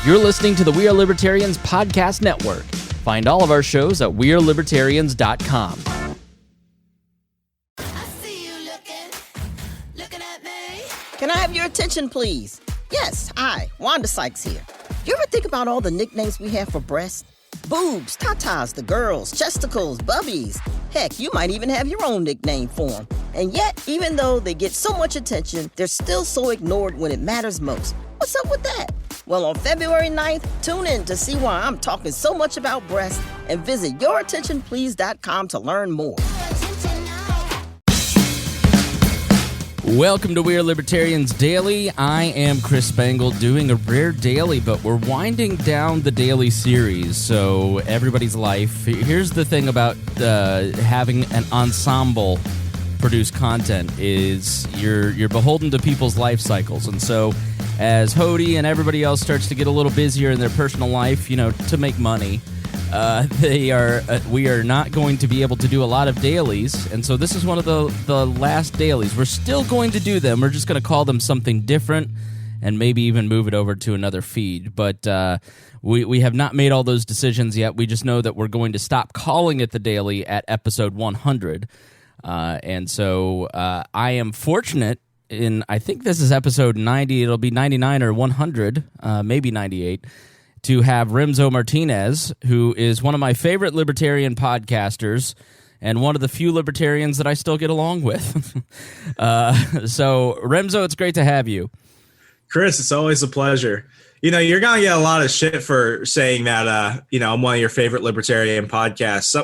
You're listening to the We Are Libertarians podcast network. Find all of our shows at wearelibertarians.com. Can I have your attention, please? Yes, hi, Wanda Sykes here. You ever think about all the nicknames we have for breasts? Boobs, tatas, the girls, chesticles, bubbies. Heck, you might even have your own nickname for them. And yet, even though they get so much attention, they're still so ignored when it matters most. What's up with that? Well, on February 9th, tune in to see why I'm talking so much about breasts and visit yourattentionplease.com to learn more. Welcome to We Are Libertarians Daily. I am Chris Spangle doing a rare daily, but we're winding down the daily series, so everybody's life. Here's the thing about having an ensemble produce content is you're beholden to people's life cycles, and so as Hody and everybody else starts to get a little busier in their personal life, to make money, we are not going to be able to do a lot of dailies, and so this is one of the last dailies. We're still going to do them. We're just going to call them something different and maybe even move it over to another feed. But we have not made all those decisions yet. We just know that we're going to stop calling it the daily at episode 100. And so I am fortunate I think this is episode 90, it'll be 99 or 100, maybe 98, to have Remso Martinez, who is one of my favorite libertarian podcasters and one of the few libertarians that I still get along with. So, Remso, it's great to have you. Chris, it's always a pleasure. You're going to get a lot of shit for saying that, I'm one of your favorite libertarian podcasts. So,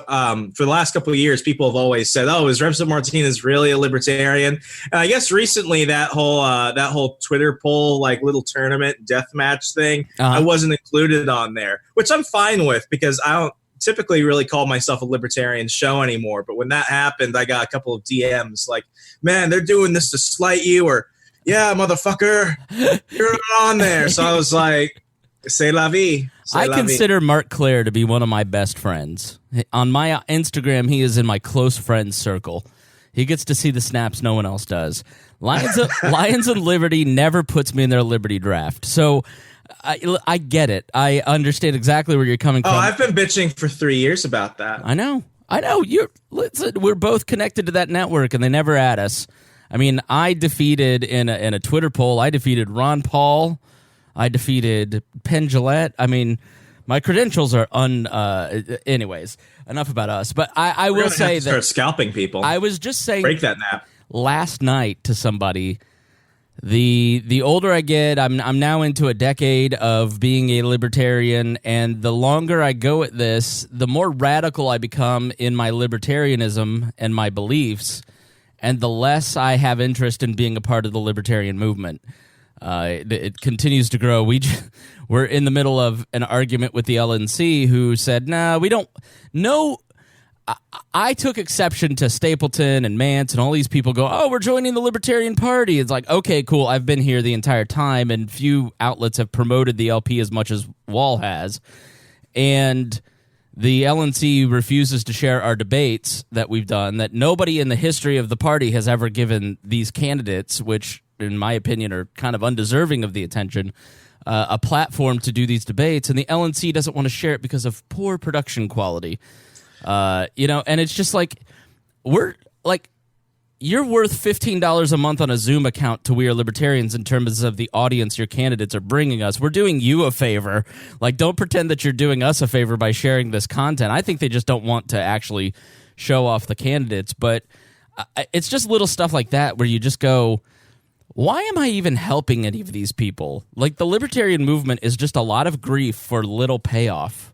for the last couple of years, people have always said, oh, is Remso Martinez really a libertarian? And I guess recently that whole Twitter poll, like little tournament deathmatch thing, I wasn't included on there, which I'm fine with because I don't typically really call myself a libertarian show anymore. But when that happened, I got a couple of DMs like, man, they're doing this to slight you, or yeah, motherfucker, you're not on there. So I was like, c'est la vie. I consider Mark Claire to be one of my best friends. On my Instagram, he is in my close friends circle. He gets to see the snaps no one else does. Lions of Liberty never puts me in their Liberty draft. So I get it. I understand exactly where you're coming from. Oh, I've been bitching for 3 years about that. I know. We're both connected to that network, and they never add us. I mean, I defeated in a Twitter poll. I defeated Ron Paul. I defeated Penn Jillette. I mean, my credentials are anyways, enough about us. But I will say that start scalping people. I was just saying, break that nap last night to somebody. The older I get, I'm now into a decade of being a libertarian, and the longer I go at this, the more radical I become in my libertarianism and my beliefs. And the less I have interest in being a part of the libertarian movement. It continues to grow. We're in the middle of an argument with the LNC, who said, "Nah, we don't." No, I took exception to Stapleton and Mance and all these people go, "Oh, we're joining the Libertarian Party." It's like, okay, cool. I've been here the entire time, and few outlets have promoted the LP as much as WAL has, and the LNC refuses to share our debates that we've done, that nobody in the history of the party has ever given these candidates, which, in my opinion, are kind of undeserving of the attention, a platform to do these debates. And the LNC doesn't want to share it because of poor production quality. And it's just like, you're worth $15 a month on a Zoom account to We Are Libertarians in terms of the audience your candidates are bringing us. We're doing you a favor. Like, don't pretend that you're doing us a favor by sharing this content. I think they just don't want to actually show off the candidates. But it's just little stuff like that where you just go, why am I even helping any of these people? Like, the libertarian movement is just a lot of grief for little payoff.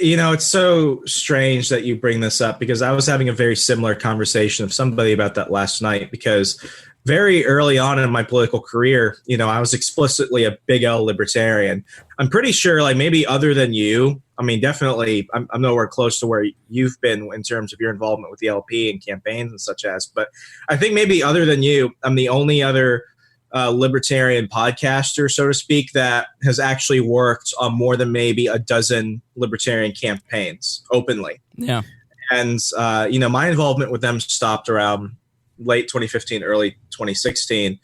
It's so strange that you bring this up, because I was having a very similar conversation with somebody about that last night, because very early on in my political career, I was explicitly a big L libertarian. I'm pretty sure, like, maybe other than you, I mean, definitely I'm nowhere close to where you've been in terms of your involvement with the LP and campaigns and such as, but I think maybe other than you, I'm the only other libertarian podcaster, so to speak, that has actually worked on more than maybe a dozen libertarian campaigns openly. Yeah. And, my involvement with them stopped around late 2015, early 2016.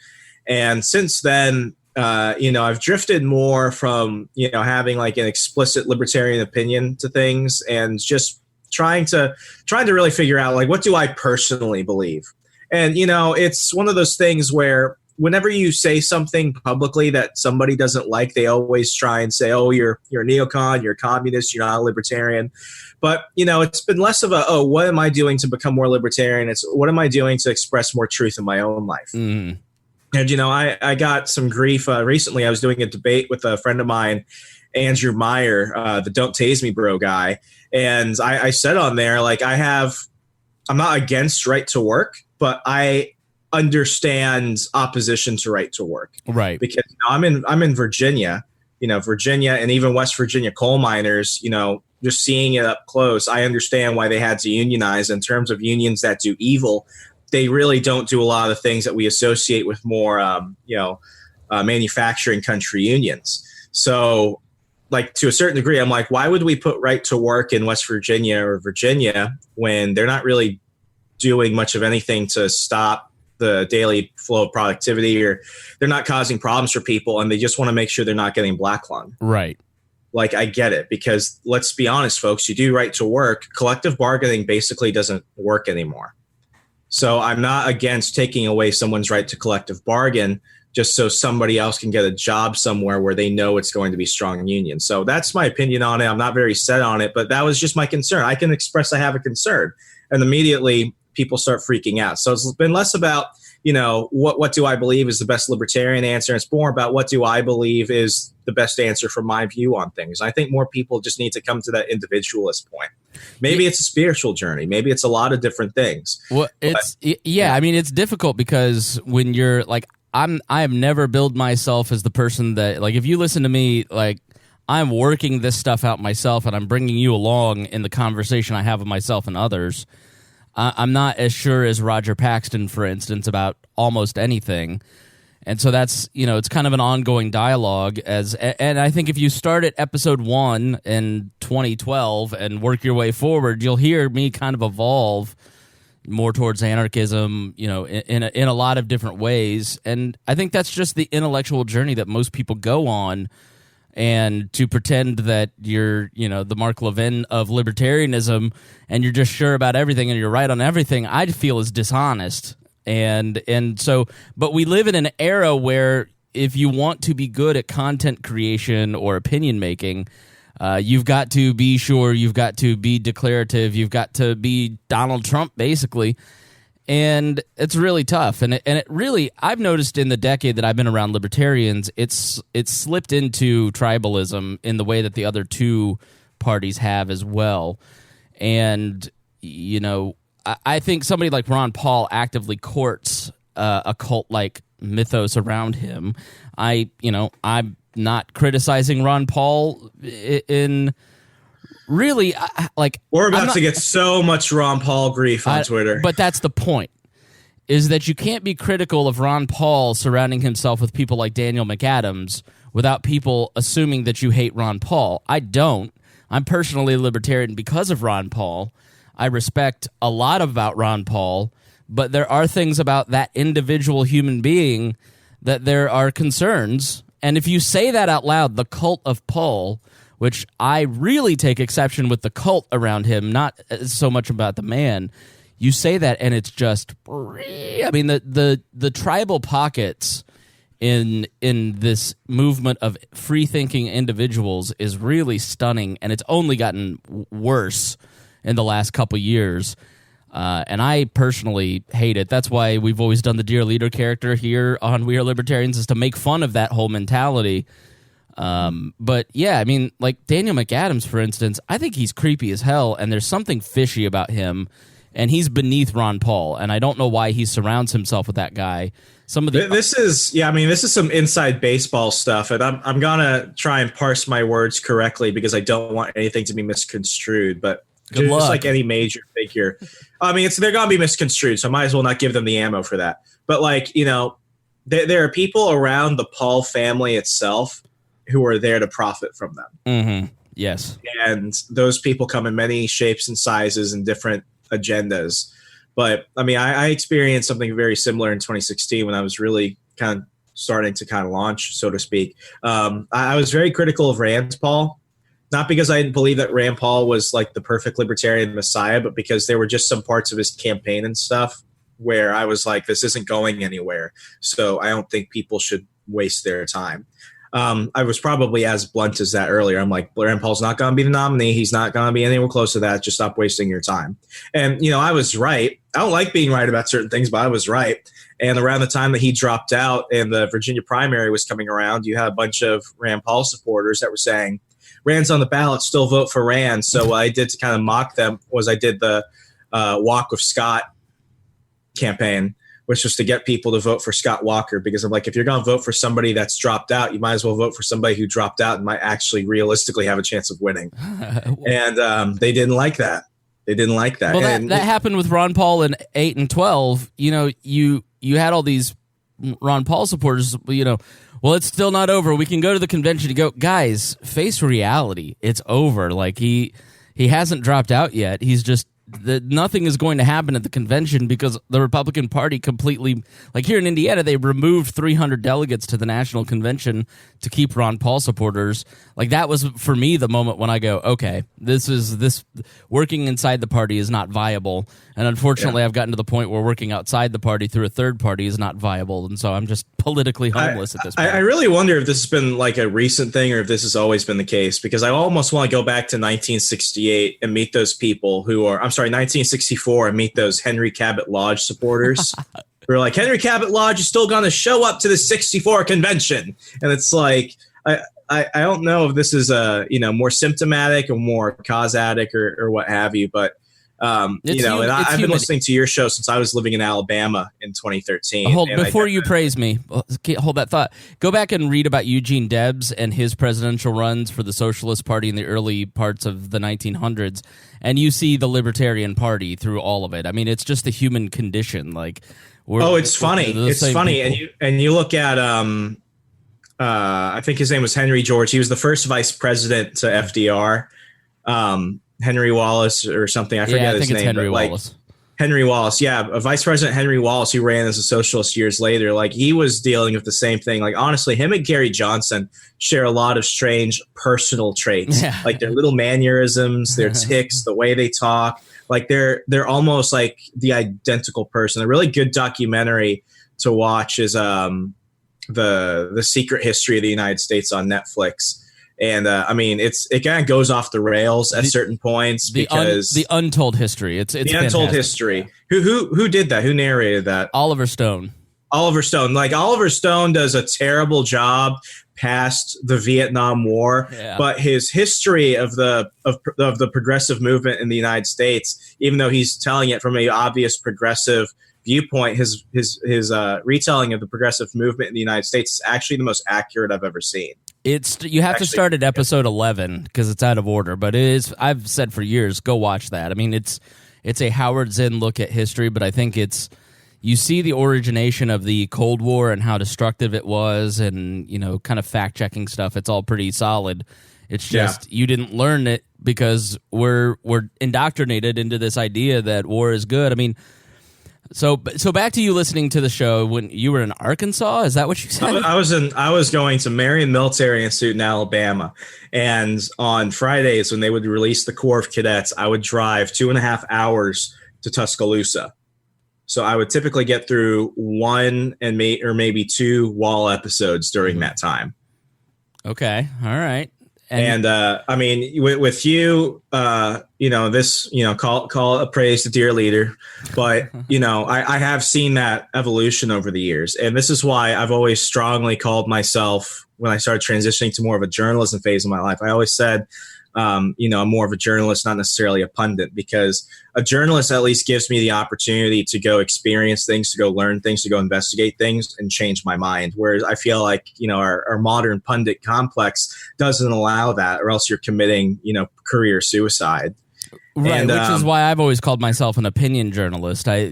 And since then, I've drifted more from, having like an explicit libertarian opinion to things and just trying to really figure out like, what do I personally believe? And, it's one of those things where whenever you say something publicly that somebody doesn't like, they always try and say, oh, you're a neocon, you're a communist, you're not a libertarian. But, it's been less of a, oh, what am I doing to become more libertarian? It's what am I doing to express more truth in my own life? Mm. And, I got some grief recently. I was doing a debate with a friend of mine, Andrew Meyer, the Don't Tase Me Bro guy. And I said on there, like, I'm not against right to work, but I understand opposition to right to work. Right. Because I'm in Virginia, Virginia and even West Virginia coal miners, just seeing it up close, I understand why they had to unionize. In terms of unions that do evil, they really don't do a lot of the things that we associate with more, manufacturing country unions. So, like, to a certain degree, I'm like, why would we put right to work in West Virginia or Virginia when they're not really doing much of anything to stop the daily flow of productivity, or they're not causing problems for people and they just want to make sure they're not getting black lung? Right. Like, I get it, because let's be honest, folks, you do right to work. Collective bargaining basically doesn't work anymore. So I'm not against taking away someone's right to collective bargain just so somebody else can get a job somewhere where they know it's going to be strong union. So that's my opinion on it. I'm not very set on it, but that was just my concern. I can express I have a concern, and immediately people start freaking out. So it's been less about, what do I believe is the best libertarian answer? It's more about what do I believe is the best answer from my view on things. I think more people just need to come to that individualist point. Maybe it's a spiritual journey. Maybe it's a lot of different things. Well, I mean, it's difficult because when you're like, I have never billed myself as the person that, like, if you listen to me, like, I'm working this stuff out myself and I'm bringing you along in the conversation I have with myself and others. I'm not as sure as Roger Paxton, for instance, about almost anything. And so that's, it's kind of an ongoing dialogue. And I think if you start at episode 1 in 2012 and work your way forward, you'll hear me kind of evolve more towards anarchism, in a lot of different ways. And I think that's just the intellectual journey that most people go on. And to pretend that you're, the Mark Levin of libertarianism and you're just sure about everything and you're right on everything, I feel is dishonest. And so, but we live in an era where if you want to be good at content creation or opinion making, you've got to be sure, you've got to be declarative, you've got to be Donald Trump, basically. And it's really tough. And it really, I've noticed in the decade that I've been around libertarians, it's slipped into tribalism in the way that the other two parties have as well. And, I think somebody like Ron Paul actively courts a cult-like mythos around him. I'm not criticizing Ron Paul in... Really, we're about to get so much Ron Paul grief on Twitter. But that's the point, is that you can't be critical of Ron Paul surrounding himself with people like Daniel McAdams without people assuming that you hate Ron Paul. I don't. I'm personally a libertarian because of Ron Paul. I respect a lot about Ron Paul, but there are things about that individual human being that there are concerns. And if you say that out loud, the cult of Paul, which I really take exception with the cult around him, not so much about the man. You say that, and it's just, I mean, the tribal pockets in this movement of free-thinking individuals is really stunning, and it's only gotten worse in the last couple years. And I personally hate it. That's why we've always done the Dear Leader character here on We Are Libertarians, is to make fun of that whole mentality. But yeah, I mean, like Daniel McAdams, for instance, I think he's creepy as hell, and there's something fishy about him, and he's beneath Ron Paul, and I don't know why he surrounds himself with that guy. This is some inside baseball stuff, and I'm gonna try and parse my words correctly because I don't want anything to be misconstrued, but Good just luck. like any major figure, I mean, they're gonna be misconstrued, so I might as well not give them the ammo for that. But there are people around the Paul family itself who are there to profit from them. Mm-hmm. Yes. And those people come in many shapes and sizes and different agendas. But I mean, I experienced something very similar in 2016 when I was really kind of starting to kind of launch, so to speak. I was very critical of Rand Paul, not because I didn't believe that Rand Paul was like the perfect libertarian messiah, but because there were just some parts of his campaign and stuff where I was like, this isn't going anywhere. So I don't think people should waste their time. I was probably as blunt as that earlier. I'm like, Rand Paul's not going to be the nominee. He's not going to be anywhere close to that. Just stop wasting your time. And, I was right. I don't like being right about certain things, but I was right. And around the time that he dropped out and the Virginia primary was coming around, you had a bunch of Rand Paul supporters that were saying, Rand's on the ballot, still vote for Rand. So what I did to kind of mock them was I did the Walk with Scott campaign, which was to get people to vote for Scott Walker, because I'm like, if you're going to vote for somebody that's dropped out, you might as well vote for somebody who dropped out and might actually realistically have a chance of winning. And they didn't like that. They didn't like that. Well, and that happened with Ron Paul in 8 and 12. You had all these Ron Paul supporters, well, it's still not over. We can go to the convention to go, guys, face reality. It's over. Like he hasn't dropped out yet. He's just nothing is going to happen at the convention because the Republican Party completely, like here in Indiana, they removed 300 delegates to the national convention to keep Ron Paul supporters. Like that was for me the moment when I go, okay, this working inside the party is not viable. And unfortunately, I've gotten to the point where working outside the party through a third party is not viable. And so I'm just politically homeless at this point. I really wonder if this has been like a recent thing or if this has always been the case, because I almost want to go back to 1968 and meet those people who are, 1964 and meet those Henry Cabot Lodge supporters. We're like, Henry Cabot Lodge is still going to show up to the 64 convention. And it's like, I don't know if this is more symptomatic or more causatic or what have you, but I've been listening to your show since I was living in Alabama in 2013. Before you praise me, hold that thought. Go back and read about Eugene Debs and his presidential runs for the Socialist Party in the early parts of the 1900s, and you see the Libertarian Party through all of it. I mean, it's just the human condition. Like, it's funny. It's funny, and you look at I think his name was Henry George. He was the first vice president to FDR. Henry Wallace or something. I forget his name. Henry Wallace. Henry Wallace. Yeah. Vice President Henry Wallace, who ran as a socialist years later, like he was dealing with the same thing. Like, honestly, him and Gary Johnson share a lot of strange personal traits, like their little mannerisms, their tics, the way they talk. Like they're almost like the identical person. A really good documentary to watch is the Secret History of the United States on Netflix. And it kind of goes off the rails at certain points because the untold history. It's the untold history. Who did that? Who narrated that? Oliver Stone. Like Oliver Stone does a terrible job past the Vietnam War, but his history of the progressive movement in the United States, even though he's telling it from an obvious progressive viewpoint, his retelling of the progressive movement in the United States is actually the most accurate I've ever seen. You have to start at episode 11 because it's out of order, but it is. I've said for years, go watch that. I mean, it's a Howard Zinn look at history, but I think you see the origination of the Cold War and how destructive it was, and kind of fact checking stuff. It's all pretty solid. It's just you didn't learn it because we're indoctrinated into this idea that war is good. I mean. So back to you listening to the show when you were in Arkansas. Is that what you said? I was going to Marion Military Institute in Alabama, and on Fridays when they would release the Corps of Cadets, I would drive 2.5 hours to Tuscaloosa. So I would typically get through one and maybe two WAL episodes during that time. Okay, all right. And with you, call it a praise to dear leader, but I have seen that evolution over the years, and this is why I've always strongly called myself, when I started transitioning to more of a journalism phase of my life, I always said, I'm more of a journalist, not necessarily a pundit, because a journalist at least gives me the opportunity to go experience things, to go learn things, to go investigate things and change my mind. Whereas I feel like, our modern pundit complex doesn't allow that, or else you're committing, career suicide. Right. And, which is why I've always called myself an opinion journalist. I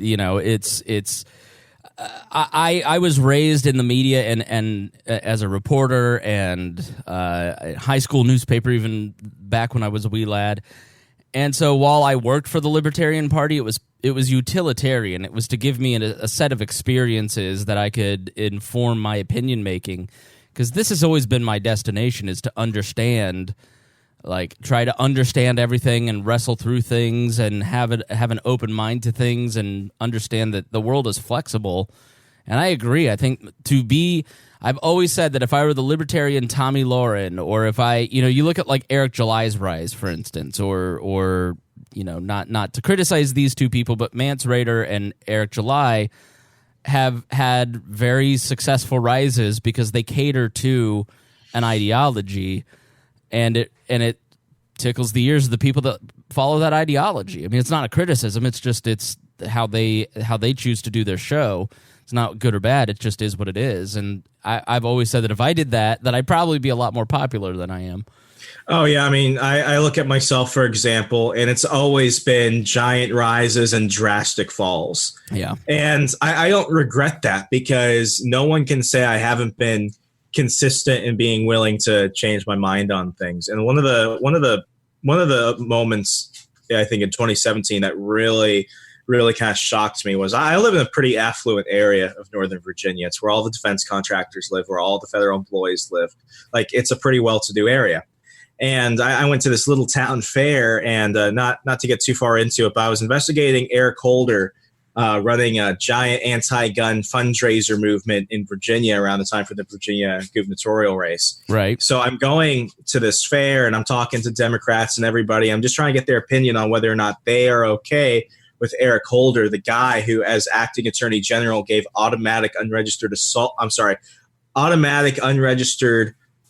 was raised in the media and as a reporter and high school newspaper, even back when I was a wee lad. And so while I worked for the Libertarian Party, it utilitarian. It was to give me a set of experiences that I could inform my opinion making, because this has always been my destination, is to understand, like try to understand everything and wrestle through things and have an open mind to things and understand that the world is flexible. And I agree. I think I've always said that if I were the libertarian Tommy Lauren, or if you look at like Eric July's rise, for instance, or not to criticize these two people, but Mance Rayder and Eric July have had very successful rises because they cater to an ideology, and it tickles the ears of the people that follow that ideology. I mean, it's not a criticism. It's how they choose to do their show. It's not good or bad. It just is what it is. And I've always said that if I did that I'd probably be a lot more popular than I am. Oh, yeah. I mean, I look at myself, for example, and it's always been giant rises and drastic falls. Yeah. And I don't regret that, because no one can say I haven't been consistent in being willing to change my mind on things. And one of the moments, I think, in 2017 that really kind of shocked me was I live in a pretty affluent area of Northern Virginia. It's where all the defense contractors live, where all the federal employees live. Like, it's a pretty well-to-do area. And I went to this little town fair, and not to get too far into it, but I was investigating Eric Holder running a giant anti-gun fundraiser movement in Virginia around the time for the Virginia gubernatorial race. Right. So I'm going to this fair, and I'm talking to Democrats and everybody. I'm just trying to get their opinion on whether or not they are okay with Eric Holder, the guy who, as acting attorney general, gave automatic unregistered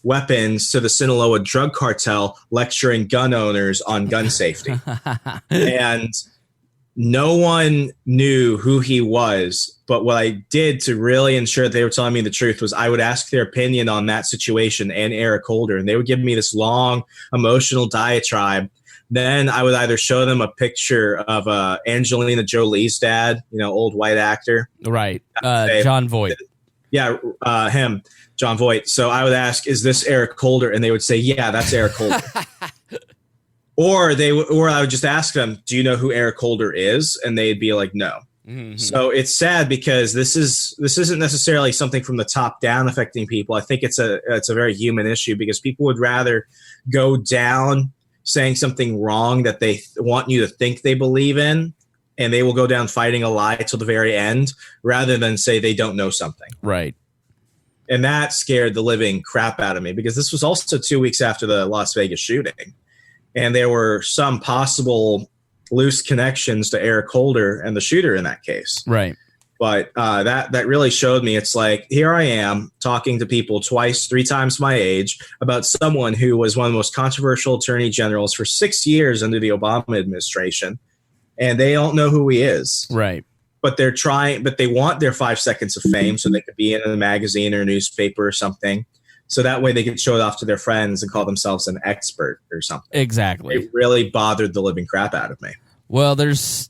weapons to the Sinaloa drug cartel, lecturing gun owners on gun safety. And no one knew who he was. But what I did to really ensure that they were telling me the truth was I would ask their opinion on that situation and Eric Holder, and they would give me this long emotional diatribe. Then I would either show them a picture of Angelina Jolie's dad, old white actor. Right. John Voight. Yeah, him, John Voight. So I would ask, is this Eric Holder? And they would say, yeah, that's Eric Holder. or I would just ask them, do you know who Eric Holder is? And they'd be like, no. Mm-hmm. So it's sad, because this isn't necessarily something from the top down affecting people. I think it's a very human issue, because people would rather go down saying something wrong that they want you to think they believe in, and they will go down fighting a lie till the very end, rather than say they don't know something. Right. And that scared the living crap out of me, because this was also 2 weeks after the Las Vegas shooting. And there were some possible loose connections to Eric Holder and the shooter in that case. Right. But that really showed me, it's like, here I am talking to people 3 times my age about someone who was one of the most controversial attorney generals for 6 years under the Obama administration, and they don't know who he is. Right. But they want their 5 seconds of fame, so they could be in a magazine or a newspaper or something. So that way they could show it off to their friends and call themselves an expert or something. Exactly. It really bothered the living crap out of me. Well, here's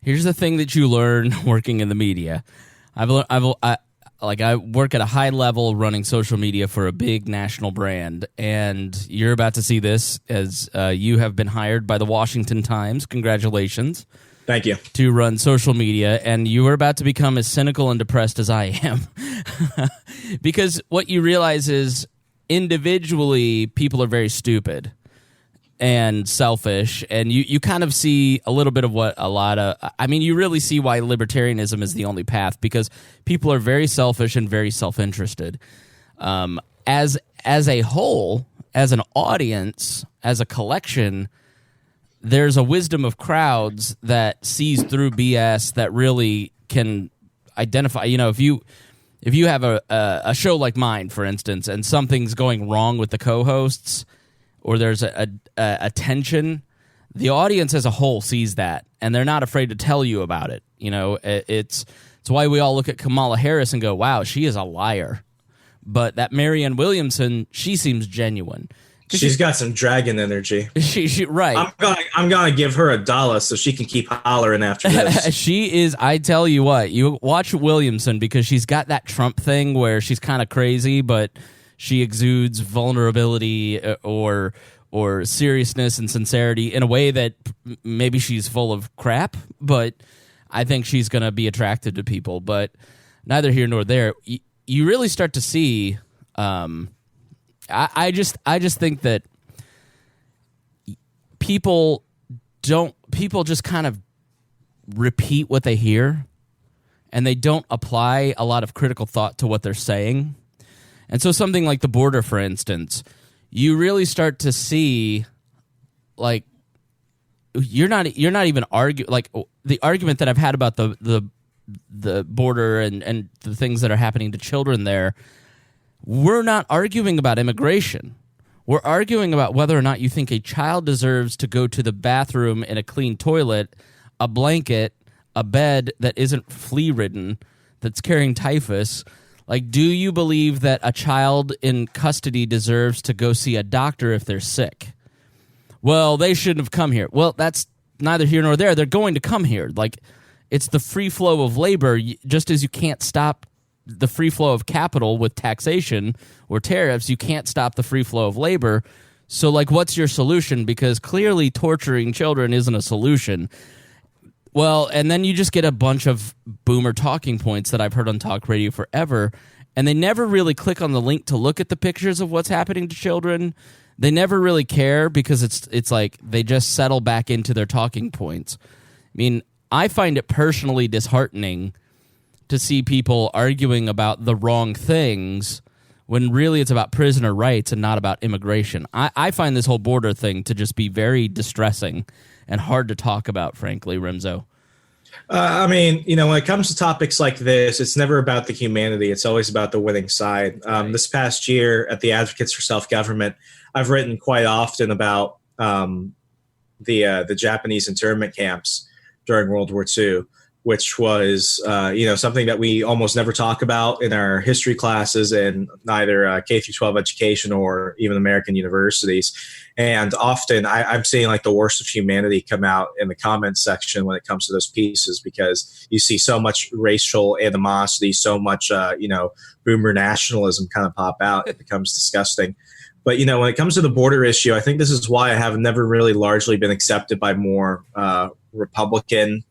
the thing that you learn working in the media. I work at a high level running social media for a big national brand, and you're about to see this as you have been hired by the Washington Times. Congratulations. Thank you. To run social media, and you are about to become as cynical and depressed as I am. Because what you realize is individually people are very stupid and selfish, and you kind of see a little bit of what you really see why libertarianism is the only path, because people are very selfish and very self-interested. As a whole, as an audience, as a collection, there's a wisdom of crowds that sees through BS, that really can identify. If you have a show like mine, for instance, and something's going wrong with the co-hosts, or there's a tension, the audience as a whole sees that, and they're not afraid to tell you about it. It's why we all look at Kamala Harris and go, wow, she is a liar. But that Marianne Williamson, she seems genuine. She's got some dragon energy. She right. I'm gonna give her $1 so she can keep hollering after this. She is. I tell you what, you watch Williamson, because she's got that Trump thing where she's kind of crazy, but she exudes vulnerability or or seriousness and sincerity in a way that maybe she's full of crap, but I think she's going to be attractive to people. But neither here nor there. You really start to see. I just think that people just kind of repeat what they hear, and they don't apply a lot of critical thought to what they're saying. And so something like the border, for instance, you really start to see, like, you're not even arguing, like, the argument that I've had about the border and the things that are happening to children there. We're not arguing about immigration. We're arguing about whether or not you think a child deserves to go to the bathroom in a clean toilet, a blanket, a bed that isn't flea-ridden, that's carrying typhus. Like, do you believe that a child in custody deserves to go see a doctor if they're sick? Well, they shouldn't have come here. Well, that's neither here nor there. They're going to come here. Like, it's the free flow of labor, just as you can't stop the free flow of capital with taxation or tariffs, you can't stop the free flow of labor. So, like, what's your solution? Because clearly torturing children isn't a solution. Well, and then you just get a bunch of boomer talking points that I've heard on talk radio forever, and they never really click on the link to look at the pictures of what's happening to children. They never really care because it's like they just settle back into their talking points. I mean, I find it personally disheartening to see people arguing about the wrong things when really it's about prisoner rights and not about immigration. I find this whole border thing to just be very distressing and hard to talk about, frankly, Remso. I mean, when it comes to topics like this, it's never about the humanity. It's always about the winning side. This past year at the Advocates for Self-Government, I've written quite often about the Japanese internment camps during World War II, which was, something that we almost never talk about in our history classes in neither K through 12 education or even American universities. And often I'm seeing like the worst of humanity come out in the comments section when it comes to those pieces, because you see so much racial animosity, so much, boomer nationalism kind of pop out. It becomes disgusting. But, when it comes to the border issue, I think this is why I have never really largely been accepted by more Republican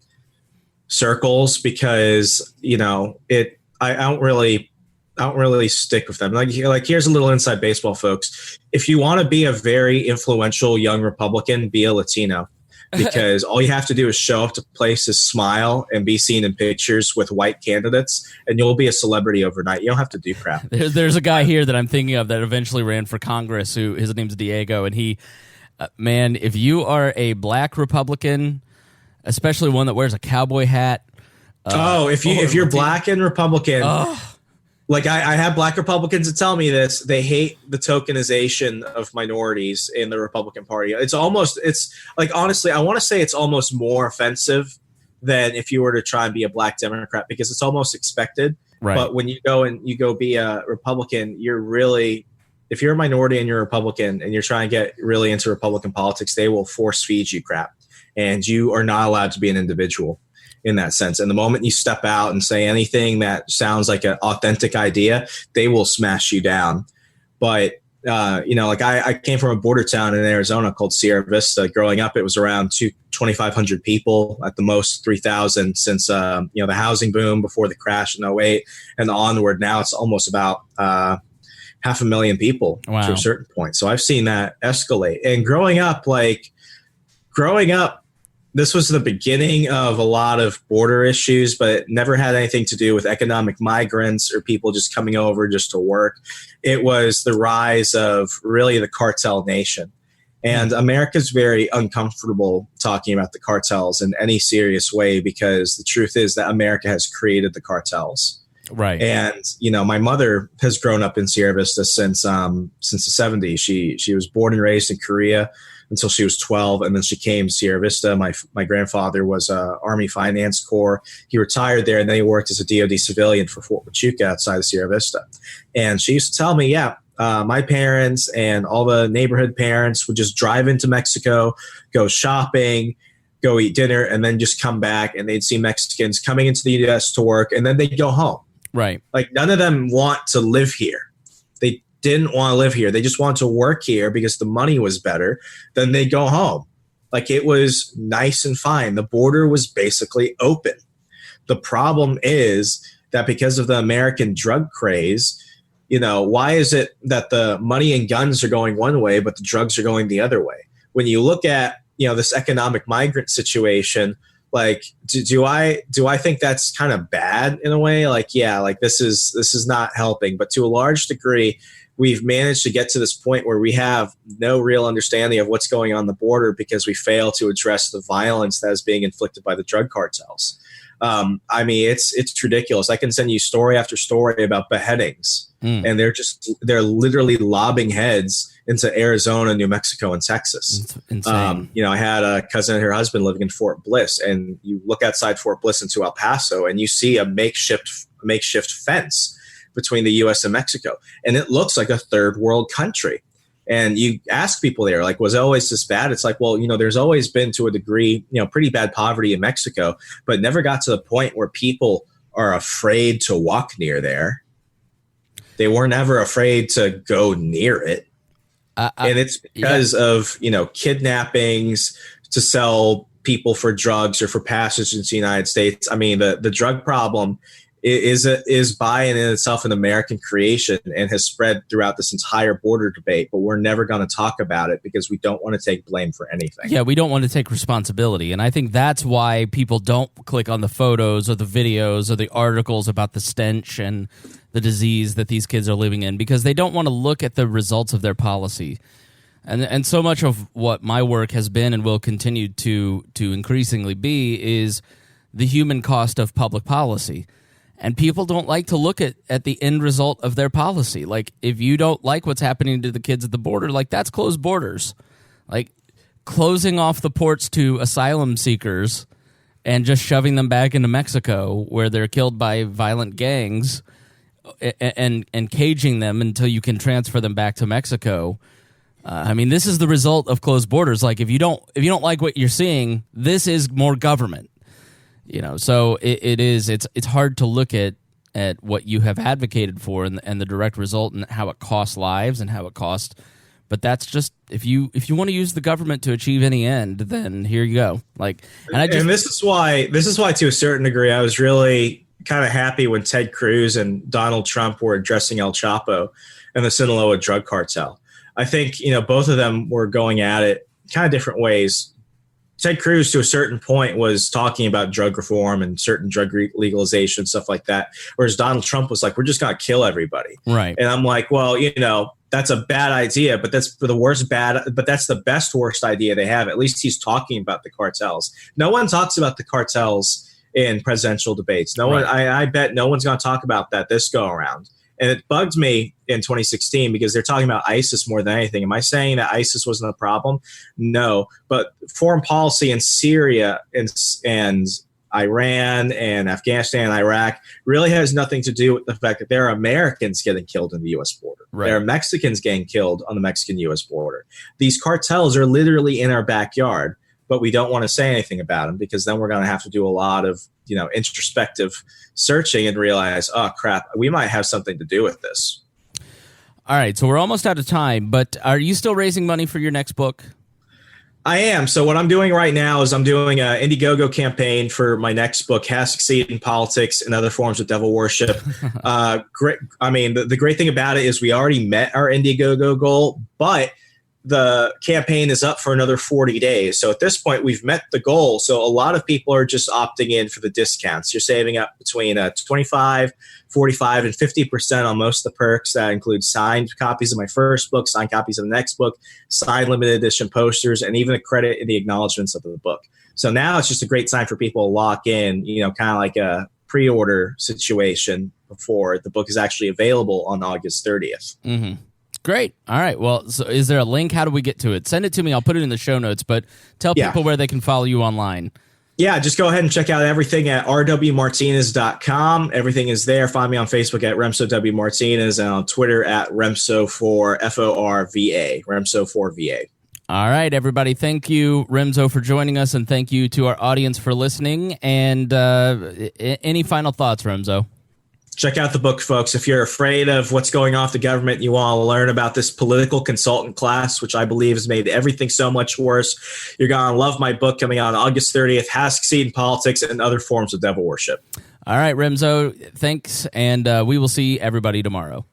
circles, because I don't really stick with them. Like here's a little inside baseball, folks. If you want to be a very influential young Republican, be a Latino, because all you have to do is show up to places, smile, and be seen in pictures with white candidates, and you'll be a celebrity overnight. You don't have to do crap. There's a guy here that I'm thinking of that eventually ran for Congress, who his name's Diego, and he, man, if you are a black Republican, especially one that wears a cowboy hat. If you're black and Republican, like I have black Republicans that tell me this, they hate the tokenization of minorities in the Republican Party. It's like, honestly, I want to say it's almost more offensive than if you were to try and be a black Democrat, because it's almost expected. Right. But when you go be a Republican, if you're a minority and you're a Republican and you're trying to get really into Republican politics, they will force feed you crap. And you are not allowed to be an individual in that sense. And the moment you step out and say anything that sounds like an authentic idea, they will smash you down. But, I came from a border town in Arizona called Sierra Vista. Growing up, it was around 2,500 people, at the most 3,000 since, the housing boom before the crash in 2008 and onward. Now it's almost about 500,000 people to a certain point. So I've seen that escalate. And growing up, this was the beginning of a lot of border issues, but it never had anything to do with economic migrants or people just coming over just to work. It was the rise of really the cartel nation. And America's very uncomfortable talking about the cartels in any serious way, because the truth is that America has created the cartels. Right. And, my mother has grown up in Sierra Vista since the 70s. She was born and raised in Korea until she was 12, and then she came to Sierra Vista. My grandfather was Army Finance Corps. He retired there, and then he worked as a DoD civilian for Fort Huachuca outside of Sierra Vista. And she used to tell me, my parents and all the neighborhood parents would just drive into Mexico, go shopping, go eat dinner, and then just come back, and they'd see Mexicans coming into the U.S. to work, and then they'd go home. Right. Like, none of them want to live here. They didn't want to live here. They just wanted to work here because the money was better. Then they go home. Like, it was nice and fine. The border was basically open. The problem is that because of the American drug craze, why is it that the money and guns are going one way, but the drugs are going the other way? When you look at, this economic migrant situation, like, do I think that's kind of bad in a way? Like, yeah, like this is not helping. But to a large degree, we've managed to get to this point where we have no real understanding of what's going on the border because we fail to address the violence that is being inflicted by the drug cartels. I mean, it's ridiculous. I can send you story after story about beheadings, and they're literally lobbing heads into Arizona, New Mexico, and Texas. It's insane. I had a cousin and her husband living in Fort Bliss, and you look outside Fort Bliss into El Paso, and you see a makeshift fence between the U.S. and Mexico, and it looks like a third world country. And you ask people there, like, was it always this bad? It's like, well, there's always been, to a degree, pretty bad poverty in Mexico, but never got to the point where people are afraid to walk near there. They weren't ever afraid to go near it. And it's because of, kidnappings to sell people for drugs or for passage into the United States. I mean, the drug problem is by and in itself an American creation and has spread throughout this entire border debate, but we're never going to talk about it because we don't want to take blame for anything. Yeah, we don't want to take responsibility, and I think that's why people don't click on the photos or the videos or the articles about the stench and the disease that these kids are living in, because they don't want to look at the results of their policy. And so much of what my work has been and will continue to increasingly be is the human cost of public policy. And people don't like to look at the end result of their policy. Like, if you don't like what's happening to the kids at the border, like, that's closed borders. Like, closing off the ports to asylum seekers and just shoving them back into Mexico where they're killed by violent gangs and caging them until you can transfer them back to Mexico. I mean, this is the result of closed borders. Like, if you don't like what you're seeing, this is more government. So it's hard to look at what you have advocated for and the direct result and how it costs lives and how it costs. But that's just, if you want to use the government to achieve any end, then here you go. Like, and this is why to a certain degree I was really kind of happy when Ted Cruz and Donald Trump were addressing El Chapo and the Sinaloa drug cartel. I think both of them were going at it kind of different ways. Ted Cruz, to a certain point, was talking about drug reform and certain drug legalization, stuff like that. Whereas Donald Trump was like, we're just going to kill everybody. Right. And I'm like, well, that's a bad idea, but that's the best worst idea they have. At least he's talking about the cartels. No one talks about the cartels in presidential debates. No one, I bet no one's going to talk about that this go around. And it bugged me in 2016 because they're talking about ISIS more than anything. Am I saying that ISIS wasn't a problem? No. But foreign policy in Syria and Iran and Afghanistan and Iraq really has nothing to do with the fact that there are Americans getting killed in the U.S. border. Right. There are Mexicans getting killed on the Mexican-U.S. border. These cartels are literally in our backyard, but we don't want to say anything about them because then we're going to have to do a lot of introspective searching and realize, oh crap, we might have something to do with this. All right, so we're almost out of time, but are you still raising money for your next book? I am. So what I'm doing right now is I'm doing an Indiegogo campaign for my next book, How to Succeed in Politics and Other Forms of Devil Worship. Great. I mean, the great thing about it is we already met our Indiegogo goal, but the campaign is up for another 40 days. So at this point, we've met the goal. So a lot of people are just opting in for the discounts. You're saving up between 25, 45, and 50% on most of the perks. That includes signed copies of my first book, signed copies of the next book, signed limited edition posters, and even a credit in the acknowledgments of the book. So now it's just a great time for people to lock in, kind of like a pre-order situation before the book is actually available on August 30th. Mm-hmm. Great. All right. Well, so is there a link? How do we get to it? Send it to me. I'll put it in the show notes, but tell people where they can follow you online. Yeah, just go ahead and check out everything at rwmartinez.com. Everything is there. Find me on Facebook at Remso W. Martinez and on Twitter at Remso4, F-O-R-V-A, Remso4VA. All right, everybody. Thank you, Remso, for joining us, and thank you to our audience for listening. And any final thoughts, Remso? Check out the book, folks. If you're afraid of what's going on with the government, you want to learn about this political consultant class, which I believe has made everything so much worse. You're going to love my book coming out on August 30th, How to Succeed in Politics and Other Forms of Devil Worship. All right, Remso, thanks, and we will see everybody tomorrow.